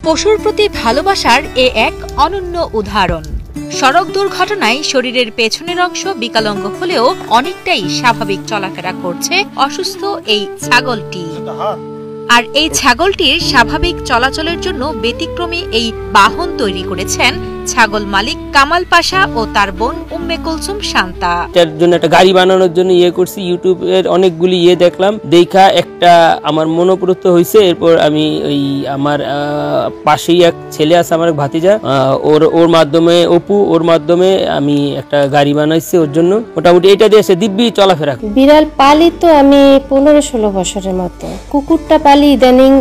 পশুর প্রতি ভালোবাসার এক অনন্য উদাহরণ। সড়ক দুর্ঘটনায় শরীরের পেছনের অংশ বিকলাঙ্গ হলেও অনেকটাই স্বাভাবিক চলাফেরা করছে অসুস্থ এই ছাগলটি। আর এই ছাগলটির স্বাভাবিক চলাচলের জন্য ব্যতিক্রমী এই বাহন তৈরি করেছেন ছাগল মালিক কামাল পাশা ও তার বোন উম্মে কুলসুম শান্তা। এর জন্য একটা গাড়ি বানানোর জন্য করছি, ইউটিউবের অনেকগুলি দেখলাম, দেখা একটা আমার মনোপ্রত হয়েছে। এরপর আমি ওই আমার পাশেই এক ছেলে আছে, আমার ভাতিজা, ওর মাধ্যমে ওর মাধ্যমে আমি একটা গাড়ি বানাইছি ওর জন্য। মোটামুটি এটা দিয়ে সে দিব্যি চলাফেরা। বিড়াল পালি তো আমি 15-16 বছরের মতো। কুকুরটা পালি ইদানিং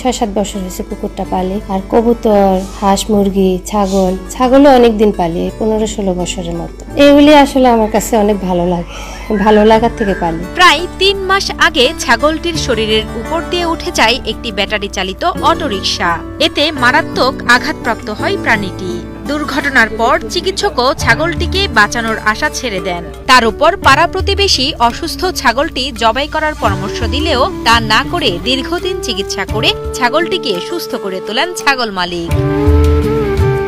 6-7 বছর হয়েছে কুকুরটা পালি। আর কবুতর, হাঁস, মুরগি, ছাগলও অনেকদিন পালি, 15-16 বছরের মতো। এগুলি আসলে আমার কাছে অনেক ভালো লাগে, ভালো লাগার থেকে পালি। প্রায় 3 মাস আগে ছাগলটির শরীরের উপর দিয়ে উঠে যায় একটি ব্যাটারি চালিত অটোরিকশা। এতে মারাত্মক আঘাতপ্রাপ্ত হয় প্রাণীটি। দুর্ঘটনার পর চিকিৎসকও ছাগলটিকে বাঁচানোর আশা ছেড়ে দেন। তার উপর পাড়া প্রতিবেশী অসুস্থ ছাগলটি জবাই করার পরামর্শ দিলেও তা না করে দীর্ঘদিন চিকিৎসা করে ছাগলটিকে সুস্থ করে তোলেন ছাগল মালিক।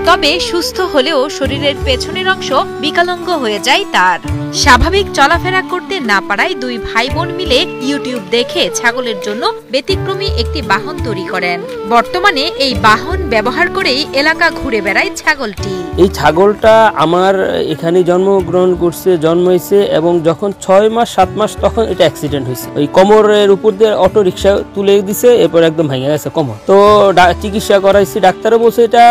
তবে সুস্থ হলেও শরীরের পেছনের অংশ বিকলাঙ্গ হয়ে যায় তার। স্বাভাবিক চলাফেরা করতে না পারায় দুই ভাই বোন মিলে ইউটিউব দেখে ছাগলের জন্য ব্যতিক্রমী একটি বাহন তৈরি করেন। বর্তমানে এই বাহন ব্যবহার করেই এলাকা ঘুরে বেড়ায় ছাগলটি। এই ছাগলটা আমার এখানে জন্মগ্রহণ করছে, জন্মাইছে, এবং যখন 6 মাস 7 মাস তখন এটা অ্যাক্সিডেন্ট হয়েছে। ওই কোমরের উপর দিয়ে অটো রিক্সা তুলে দিছে, এরপর একদম ভেঙে গেছে কোমর। তো চিকিৎসা করাইছি, ডাক্তারও বলছে এটা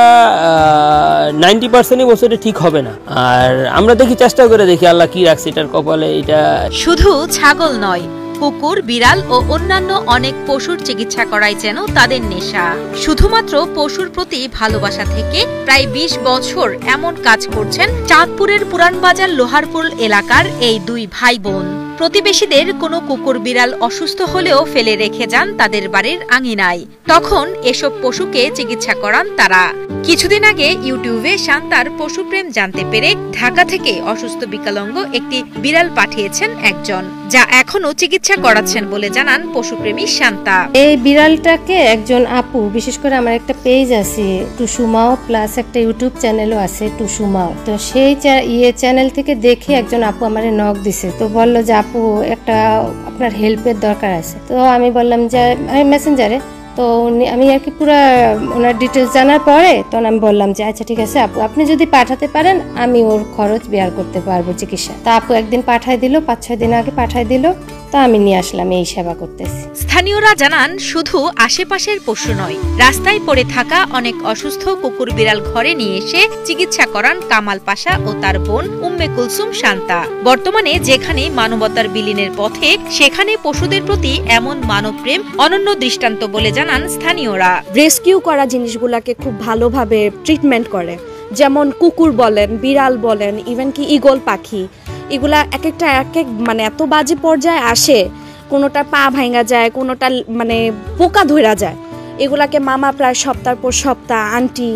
90% বলছে এটা ঠিক হবে না। আর আমরা চেষ্টা করে দেখি আল্লাহ কি রাখছে এটার কপালে। এটা শুধু ছাগল নয়, কুকুর, বিড়াল ও অন্যান্য অনেক পশুর চিকিৎসা করাই যেন তাদের নেশা। শুধুমাত্র পশুর প্রতি ভালোবাসা থেকে প্রায় 20 বছর এমন কাজ করছেন চাঁদপুরের পুরানবাজার লোহারপুল এলাকার এই দুই ভাই বোন। প্রতিবেশীদের কোনো কুকুর বিড়াল অসুস্থ হলেও ফেলে রেখে যান তাদের বাড়ির আঙিনায়। তখন এসব পশুকে চিকিৎসা করান তারা। কিছুদিন আগে ইউটিউবে শান্তার পশুপ্রেম জানতে পেরে ঢাকা থেকে অসুস্থ বিকলাঙ্গ একটি বিড়াল পাঠিয়েছেন একজন, যা এখনো চিকিৎসা করাচ্ছেন বলে জানান পশুপ্রেমী শান্তা। এই বিড়ালটাকে একজন আপু, বিশেষ করে আমার একটা পেজ আছে টুসুমাও প্লাস একটা ইউটিউব চ্যানেলও আছে টুসুমাও, তো সেই চ্যানেল থেকে দেখে একজন আপু আমারে নক দিছে। তো বললো যে আপু একটা আপনার হেল্পের দরকার আছে। তো আমি বললাম যে আমি মেসেঞ্জারে, তো আমি আর কি পুরো ওনার ডিটেলস জানার পরে তখন আমি বললাম যে আচ্ছা ঠিক আছে আপু, আপনি যদি পাঠাতে পারেন আমি ওর খরচ বেয়ার করতে পারবো চিকিৎসা। তা আপু একদিন পাঠাই দিল, 5-6 দিন আগে পাঠাই দিল, তা আমি নিয়ে আসলাম, এই সেবা করতেছি। স্থানীয়রা জানান শুধু আশেপাশের পশু নয়, রাস্তায় পড়ে থাকা অনেক অসুস্থ কুকুর বিড়াল ঘরে নিয়ে এসে চিকিৎসা করান কামাল পাশা ও তার বোন উম্মে কুলসুম শান্তা। বর্তমানে যেখানে মানবতার বিলীনের পথে, সেখানে পশুদের প্রতি এমন মানবপ্রেম অনন্য দৃষ্টান্ত বলে জানান স্থানীয়রা। রেস্কিউ করা জিনিসগুলোকে খুব ভালোভাবে ট্রিটমেন্ট করে, যেমন কুকুর বলেন, বিড়াল বলেন, ইভেন কি ঈগল পাখি, এগুলা এক একটা মানে এত বাজে পর্যায়ে আসে, কোনোটা পা ভাঙা যায়, কোনোটা মানে পোকা ধরা যায়। এগুলাকে মামা প্রায় সপ্তাহ পর সপ্তাহ, আন্টি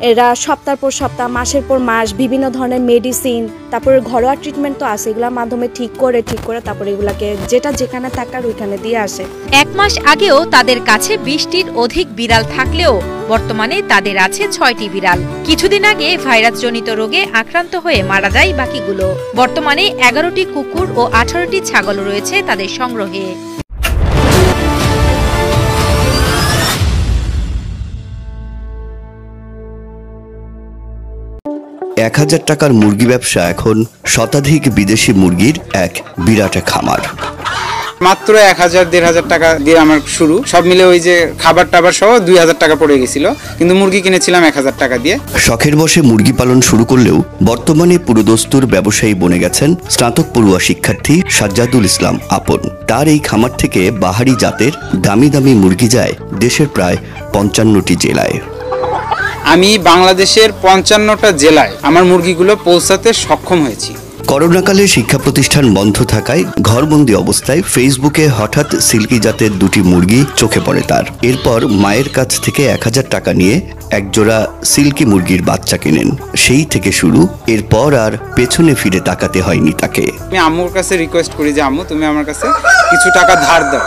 এরা সপ্তাহ পর সপ্তাহ, মাসের পর মাস বিভিন্ন ধরনের মেডিসিন, তারপরে ঘরোয়া ট্রিটমেন্ট তো আছে, এগুলোর মাধ্যমে ঠিক করে তারপরে এগুলাকে যেটা যেখানে থাকার ওইখানে দিয়ে আসে। 1 মাস আগেও তাদের কাছে 20টির অধিক বিড়াল থাকলেও বর্তমানে তাদের আছে 6টি বিড়াল। কিছুদিন আগে ভাইরাসজনিত রোগে আক্রান্ত হয়ে মারা যায় বাকিগুলো। বর্তমানে 11টি কুকুর ও 18টি ছাগল রয়েছে তাদের সংগ্রহে। 1000 টাকার মুরগি ব্যবসা এখন শতাধিক বিদেশি মুরগির এক বিরাট খামার। মাত্র 1000-1500 টাকা দিয়ে আমার শুরু, সব মিলে ওই যে খাবার টাবার সহ 2000 টাকা পড়ে গেছিল, কিন্তু মুরগি কিনেছিলাম 1000 টাকা দিয়ে। শখের বশে মুরগি পালন শুরু করলেও বর্তমানে পুরোদস্তুর ব্যবসায়ী বনে গেছেন স্নাতক পড়ুয়া শিক্ষার্থী সাজ্জাদুল ইসলাম আপন। তার এই খামার থেকে বাহারি জাতের দামি দামি মুরগি যায় দেশের প্রায় 55টি জেলায়। আমি বাংলাদেশের 55টা জেলায় আমার মুরগিগুলো পৌঁছাতে সক্ষম হয়েছি। করোনাকালে শিক্ষা প্রতিষ্ঠান বন্ধ থাকায় ঘরবন্দি অবস্থায় ফেসবুকে হঠাৎ সিল্কি জাতের 2টি মুরগি চোখে পড়ে তার। এরপর মায়ের কাছ থেকে 1000 টাকা নিয়ে একজোড়া সিল্কি মুরগির বাচ্চা কিনেন। সেই থেকে শুরু, এরপর আর পেছনে ফিরে তাকাতে হয়নি তাকে। আমি আম্মুর কাছে রিকোয়েস্ট করি যে আম্মু তুমি আমার কাছে কিছু টাকা ধার দাও,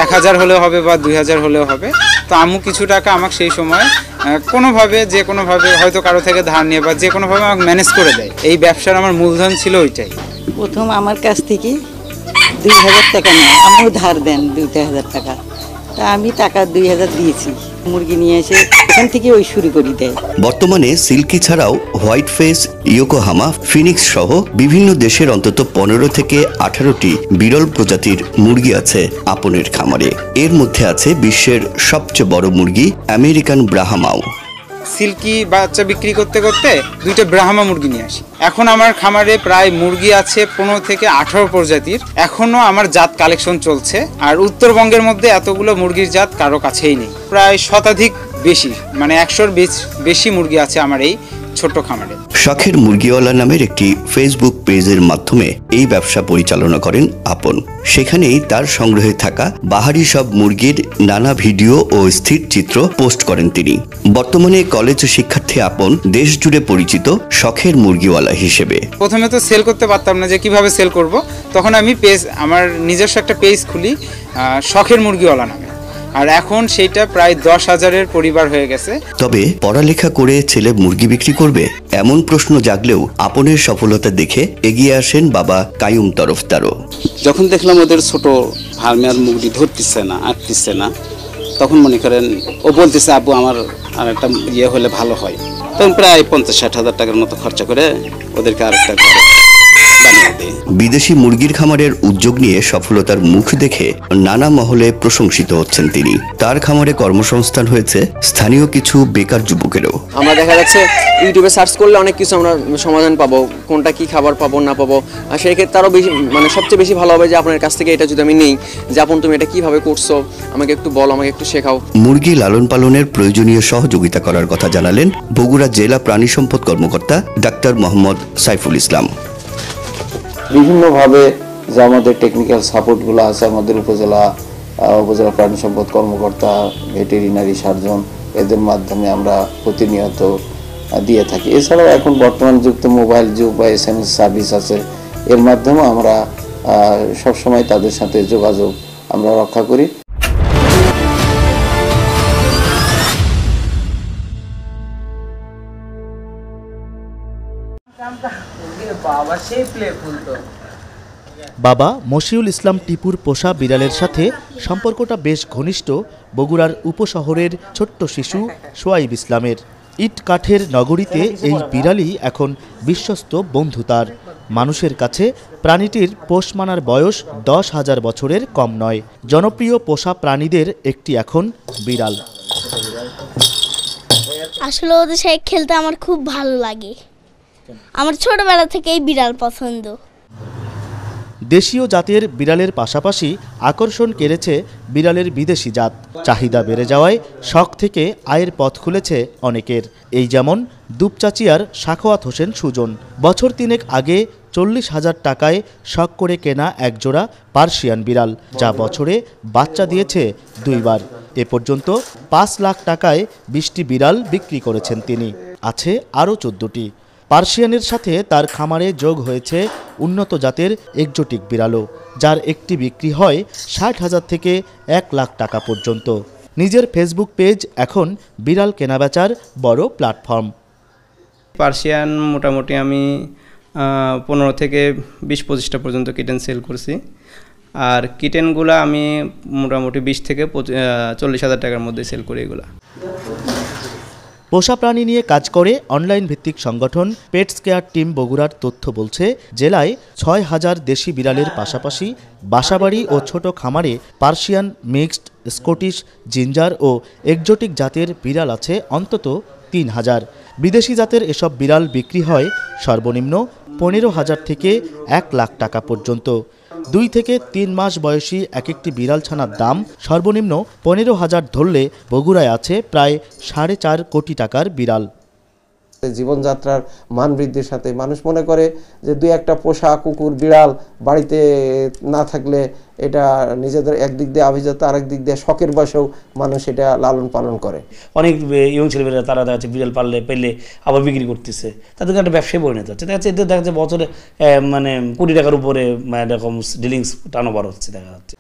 1000 হলেও হবে বা 2000 হলেও হবে। তো আম্মু কিছু টাকা আমাকে সেই সময় কোনোভাবে যে কোনোভাবে হয়তো কারো থেকে ধার নিয়ে বা যে কোনোভাবে আমাকে ম্যানেজ করে দেয়। এই ব্যবসার আমার মূলধন ছিল ওইটাই। প্রথম আমার কাছ থেকে 2000 টাকা নেয়, আমিও ধার দেন 2000 টাকা, তা আমি টাকা 2000 দিয়েছি। মুরগি নিয়ে এসে এখান থেকে ওই শুরু করে দেয়। বর্তমানে সিল্কি ছাড়াও হোয়াইট ফেস, ইয়োকোহামা, ফিনিক্স সহ বিভিন্ন দেশের অন্তত 15 থেকে 18টি বিরল প্রজাতির মুরগি আছে আপনের খামারে। এর মধ্যে আছে বিশ্বের সবচেয়ে বড় মুরগি আমেরিকান ব্রাহ্মাও। সিল্কি বাচ্চা বিক্রি করতে করতে 2টা ব্রাহ্মা মুরগি নিয়ে আসি। এখন আমার খামারে প্রায় মুরগি আছে 15 থেকে 18 প্রজাতির। এখনো আমার জাত কালেকশন চলছে। আর উত্তরবঙ্গের মধ্যে এতগুলো মুরগির জাত কারো কাছেই নেই। প্রায় শতাধিক বেশি, মানে 100-র বেশি মুরগি আছে আমার এই ছোট্ট খামারে। শখের মুরগিওয়ালা নামের একটি ফেসবুক পেজের মাধ্যমে এই ব্যবসা পরিচালনা করেন আপন। সেখানেই তার সংগ্রহে থাকা বাহারি সব মুরগির নানা ভিডিও ও স্থির চিত্র পোস্ট করেন তিনি। বর্তমানে কলেজ শিক্ষার্থী আপন দেশ জুড়ে পরিচিত শখের মুরগিওয়ালা হিসেবে। প্রথমে তো সেল করতে পারতাম না, যে কিভাবে সেল করব। তখন আমি আমার নিজস্ব একটা পেজ খুলি শখের মুরগিওয়ালা নামে। আর এখন সেইটা প্রায় 10,000-এর পরিবার হয়ে গেছে। তবে পড়ালেখা করে ছেলে মুরগি বিক্রি করবে এমন প্রশ্ন জাগলেও আপনের সফলতা দেখে এগিয়ে আসেন বাবা কায়ুম তরফদারও। যখন দেখলাম ওদের ছোট ফার্মে আর মুরগি ধরতেছে না, আটতেছে না, তখন মনে করেন ও বলতেছে আব্বু আমার আর একটা ইয়ে হলে ভালো হয়। তখন প্রায় 50-60 হাজার টাকার মতো খরচা করে ওদেরকে আরেকটা ঘরে বানিয়ে দেয়। বিদেশি মুরগির খামারের উদ্যোগ নিয়ে সফলতার মুখ দেখে নানা মহলে প্রশংসিত হচ্ছেন তিনি। তার খামারে কর্মসংস্থান হয়েছে স্থানীয় কিছু বেকার যুবকেরও। আমরা দেখা যাচ্ছে ইউটিউবে সার্চ করলে অনেক কিছু আমরা সমাধান পাবো, কোনটা কি খাবার পাবো না পাবো। আর সেই ক্ষেত্রে আরও বেশি, মানে সবচেয়ে বেশি ভালো হবে যে আপনার কাছ থেকে এটা যদি আমি নেই, যে আপন তুমি এটা কিভাবে করছো, আমাকে একটু বলো, আমাকে একটু শেখাও। মুরগি লালন পালনের প্রয়োজনীয় সহযোগিতা করার কথা জানালেন বগুড়া জেলা প্রাণী সম্পদ কর্মকর্তা ডাক্তার মোহাম্মদ সাইফুল ইসলাম। বিভিন্নভাবে যে আমাদের টেকনিক্যাল সাপোর্টগুলো আছে, আমাদের উপজেলা প্রাণী সম্পদ কর্মকর্তা, ভেটেরিনারি সার্জন, এদের মাধ্যমে আমরা প্রতিনিয়ত দিয়ে থাকি। এছাড়াও এখন বর্তমান যুক্ত মোবাইল যুগ বা SMS সার্ভিস আছে, এর মাধ্যমে আমরা সবসময় তাদের সাথে যোগাযোগ আমরা রক্ষা করি। বাবা মশিউল ইসলাম টিপুর পোষা বিড়ালের সাথে সম্পর্কটা বেশ ঘনিষ্ঠ বগুড়ার উপশহরের ছোট্ট শিশু সোয়াইব ইসলামের। ইট কাঠের নগরীতে এই বিড়ালই এখন বিশ্বস্ত বন্ধু তার। মানুষের কাছে প্রাণীটির পোষ মানার বয়স 10,000 বছরের কম নয়। জনপ্রিয় পোষা প্রাণীদের একটি এখন বিড়াল। আসলে ওদের সাথে খেলতে আমার খুব ভালো লাগে। আমার ছোটবেলা থেকেই বিড়াল পছন্দ। দেশীয় জাতের বিড়ালের পাশাপাশি আকর্ষণ কেড়েছে বিড়ালের বিদেশি জাত। চাহিদা বেড়ে যাওয়ায় শখ থেকে আয়ের পথ খুলেছে অনেকের। এই যেমন দুপচাচিয়ার সাখাওয়াত হোসেন সুজন। বছর 3 আগে 40,000 টাকায় শখ করে কেনা একজোড়া পার্সিয়ান বিড়াল, যা বছরে বাচ্চা দিয়েছে 2 বার। এ পর্যন্ত 5 লাখ টাকায় 20টি বিড়াল বিক্রি করেছেন তিনি। আছে আরও 14টি। পার্সিয়ানের সাথে তার খামারে যোগ হয়েছে উন্নত জাতের এক্সোটিক বিড়ালও, যার একটি বিক্রি হয় 60,000 থেকে 1 লাখ টাকা পর্যন্ত। নিজের ফেসবুক পেজ এখন বিড়াল কেনাবেচার বড় প্ল্যাটফর্ম। পার্সিয়ান মোটামুটি আমি 15 থেকে 20-25টা পর্যন্ত কিটেন সেল করছি। আর কিটেনগুলো আমি মোটামুটি 20 থেকে 40,000 টাকার মধ্যে সেল করি এগুলা। পোষা প্রাণী নিয়ে কাজ করে অনলাইন ভিত্তিক সংগঠন পেটস কেয়ার টিম বগুড়ার তথ্য বলছে, জেলায় 6,000 দেশি বিড়ালের পাশাপাশি বাসাবাড়ি ও ছোট খামারে পার্সিয়ান, মিক্সড, স্কটিশ, জিঞ্জার ও এক্সোটিক জাতের বিড়াল আছে অন্তত 3,000। বিদেশি জাতের এসব বিড়াল বিক্রি হয় সর্বনিম্ন 15,000 থেকে 1 লাখ টাকা পর্যন্ত। 2 থেকে 3 মাস বয়সী এক একটি বিড়াল ছানার দাম সর্বনিম্ন 15,000 ধরলে বগুড়ায় আছে প্রায় 4.5 কোটি টাকার বিড়াল। জীবনযাত্রার মান বৃদ্ধির সাথে মানুষ মনে করে যে 2-1টা পোষা কুকুর বিড়াল বাড়িতে না থাকলে এটা নিজেদের একদিক দিয়ে আভিজাত্য, আরেক দিক দিয়ে শখের বয়সেও মানুষ এটা লালন পালন করে। অনেক ইয়ং ছেলেমেয়েরা তারা দেখা যাচ্ছে বিড়াল পেলে আবার বিক্রি করতেছে, তাদেরকে একটা ব্যবসায় পরিণত হচ্ছে। দেখা যাচ্ছে এতে দেখা যাচ্ছে বছরে মানে কোটি টাকার উপরে এরকম ডিলিংস টার্নওভার হচ্ছে দেখা যাচ্ছে।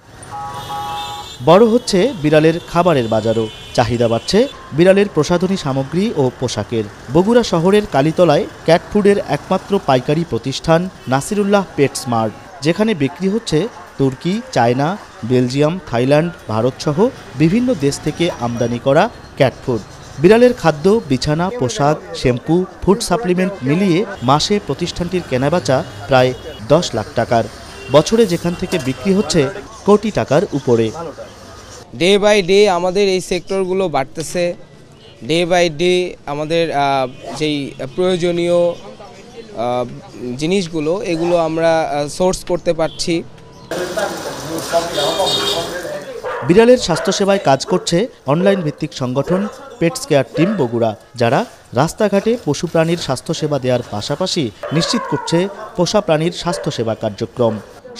বড় হচ্ছে বিড়ালের খাবারের বাজারও। চাহিদা বাড়ছে বিড়ালের প্রসাধনী সামগ্রী ও পোশাকের। বগুড়া শহরের কালীতলায় ক্যাট ফুডের একমাত্র পাইকারি প্রতিষ্ঠান নাসিরুল্লাহ পেটস মার্ট, যেখানে বিক্রি হচ্ছে তুর্কি, চায়না, বেলজিয়াম, থাইল্যান্ড, ভারতসহ বিভিন্ন দেশ থেকে আমদানি করা ক্যাট ফুড। বিড়ালের খাদ্য, বিছানা, পোশাক, শ্যাম্পু, ফুড সাপ্লিমেন্ট মিলিয়ে মাসে প্রতিষ্ঠানটির কেনাবেচা প্রায় 10 লাখ টাকার। বছরে যেখান থেকে বিক্রি হচ্ছে কোটি টাকার উপরে। ডে বাই ডে আমাদের এই সেক্টরগুলো বাড়তেছে। ডে বাই ডে আমাদের যেই প্রয়োজনীয় জিনিসগুলো এগুলো আমরা সোর্স করতে পারছি। বিড়ালের স্বাস্থ্যসেবায় কাজ করছে অনলাইন ভিত্তিক সংগঠন পেটস কেয়ার টিম বগুড়া, যারা রাস্তাঘাটে পশু প্রাণীর স্বাস্থ্যসেবা দেওয়ার পাশাপাশি নিশ্চিত করছে পোষা প্রাণীর স্বাস্থ্যসেবা কার্যক্রম।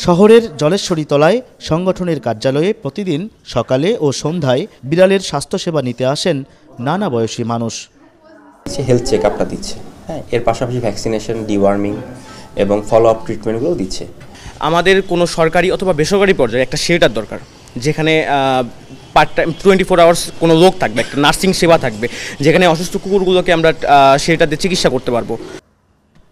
শহরের জলেশ্বরী তলায় সংগঠনের কার্যালয়ে প্রতিদিন সকালে ও সন্ধ্যায় বিড়ালের স্বাস্থ্যসেবা নিতে আসেন নানা বয়সী মানুষ। হেলথ চেক আপটা দিচ্ছে, হ্যাঁ, এর পাশাপাশি ভ্যাকসিনেশন, ডিওয়ার্মিং এবং ফলো আপ ট্রিটমেন্টগুলো দিচ্ছে। আমাদের কোনো সরকারি অথবা বেসরকারি পর্যায়ে একটা শেল্টার দরকার, যেখানে পার্ট টাইম 24 আওয়ার্স কোনো লোক থাকবে, একটা নার্সিং সেবা থাকবে, যেখানে অসুস্থ কুকুরগুলোকে আমরা শেল্টারে চিকিৎসা করতে পারবো।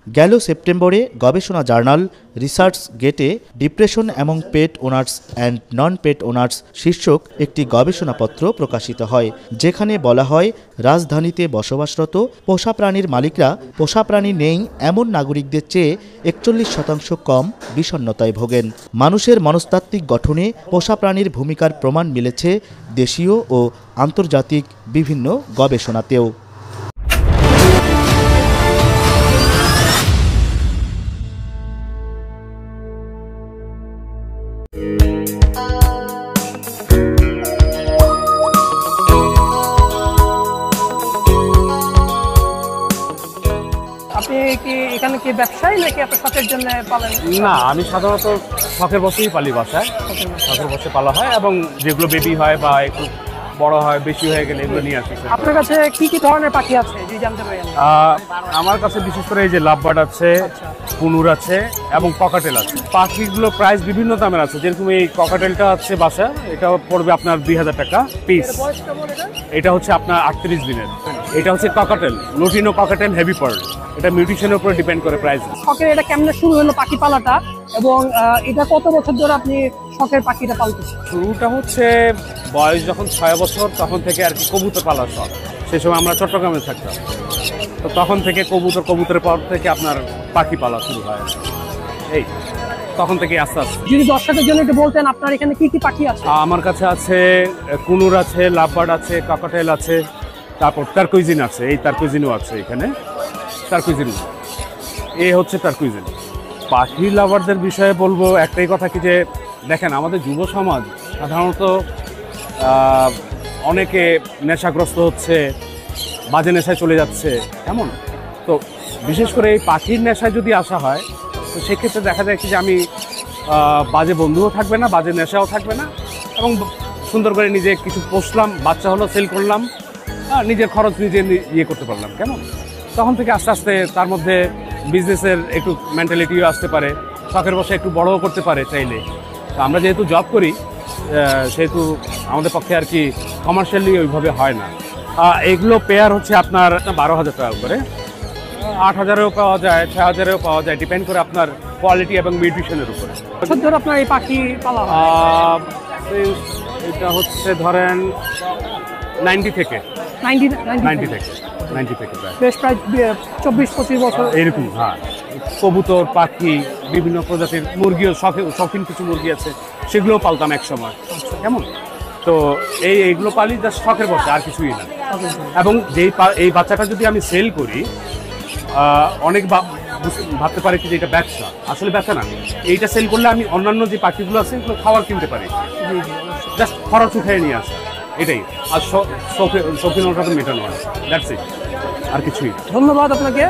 গেল সেপ্টেম্বরে গবেষণা জার্নাল রিসার্চ গেটে depression among pet owners and non pet owners শীর্ষক একটি গবেষণাপত্র প্রকাশিত হয়, যেখানে বলা হয় রাজধানীতে বসবাসরত পোষা প্রাণীর মালিকরা পোষা প্রাণী নেই এমন নাগরিকদের চেয়ে 41% কম বিষণ্ণতায় ভোগেন। মানুষের মনস্তাত্ত্বিক গঠনে পোষা প্রাণীর ভূমিকার প্রমাণ মিলেছে দেশীয় ও আন্তর্জাতিক বিভিন্ন গবেষণাতেও। আপনি কি এখানে কি ব্যবসায়ী নাকি আপনার শখের জন্য পালেন? না, আমি সাধারণত শখের বসেই পালি বাসায়। শখের বসে পালা হয় এবং যেগুলো বেবি হয় বা একটু বড় হয়, বেশি হয়ে গেলে এগুলো নিয়ে আসি। আপনার কাছে কি কি ধরনের পাখি আছে যদি জানতে পারি? আমার কাছে বিশেষ করে এই যে লাভবার্ড আছে, কুনুর আছে এবং ককাটেল আছে। পাখিগুলো প্রাইস বিভিন্ন দামের আছে, যেরকম এই ককাটেলটা আছে বাসা, এটা পড়বে আপনার 2000 টাকা পিস। এটা হচ্ছে আপনার 38 দিনের। এটা হচ্ছে cockatiel, lutino cockatiel heavy pearl. এটা মিউটেশনের উপরে ডিপেন্ড করে প্রাইস। শখের এটা কেমনে শুরু হলো পাখি পালাটা, এবং এটা কত বছর ধরে আপনি শখের পাখিটা পালতেছেন? শুরুটা হচ্ছে বয়স যখন 6 বছর, তখন থেকে আর কি কবুতর পালার শখ। সেই সময় আমরা চট্টগ্রামে থাকতাম, তো তখন থেকে কবুতরের পর থেকে আপনার পাখি পালা শুরু হয়। এই তখন থেকে আস্তে আস্তে। যদি দর্শকের জন্য একটু বলতেন আপনার এখানে কি কি পাখি আছে? আমার কাছে আছে কুনুর আছে, লাভবার্ড আছে, ককাটেল আছে, তারপর টার্কুইজিন আছে। এই টার্কুইজিনও আছে এখানে। টার্কুইজিন হচ্ছে টার্কুইজিন। পাখি লাভারদের বিষয়ে বলবো একটাই কথা কি যে দেখেন, আমাদের যুব সমাজ সাধারণত অনেকে নেশাগ্রস্ত হচ্ছে, বাজে নেশায় চলে যাচ্ছে, এমন তো বিশেষ করে এই পাখির নেশায় যদি আসা হয়, তো সেক্ষেত্রে দেখা যায় কি যে আমি বাজে বন্ধুও থাকবে না, বাজে নেশাও থাকবে না, এবং সুন্দর করে নিজে কিছু পোষলাম, বাচ্চা হলো, সেল করলাম, নিজের খরচ নিজে ইয়ে করতে পারলাম। কেমন তখন থেকে আস্তে আস্তে তার মধ্যে বিজনেসের একটু মেন্টালিটিও আসতে পারে, শখের বসে একটু বড়ও করতে পারে চাইলে। তো আমরা যেহেতু জব করি, সেহেতু আমাদের পক্ষে আর কি কমার্শিয়ালি ওইভাবে হয় না। এগুলো পেয়ার হচ্ছে আপনার 12,000 টাকা করে, 8,000-এও পাওয়া যায়, 6,000-এও পাওয়া যায়, ডিপেন্ড করে আপনার কোয়ালিটি এবং নিউট্রিশনের উপরে। ধর আপনার এই পাখি পালা এটা হচ্ছে ধরেন 90 থেকে বেশ প্রায় 24-25 বছর এরকম। হ্যাঁ, কবুতর, পাখি, বিভিন্ন প্রজাতির মুরগিও, শৌখিন কিছু মুরগি আছে, সেগুলোও পালতাম এক সময়। কেমন তো এইগুলো পালি জাস্ট শখের বসে, আর কিছুই না। এবং এই বাচ্চাটা যদি আমি সেল করি, অনেক ভাবতে পারে কি যে এটা ব্যবসা, আসলে ব্যবসা না। এইটা সেল করলে আমি অন্যান্য যে পাখিগুলো আছে এগুলো খাবার কিনতে পারি, জাস্ট খরচ উঠে নিয়ে আসা, এটাই। আর শৌখিনতাটা মেটানো হয়, দ্যাটস ইট, আর কিছুই। ধন্যবাদ আপনাকে।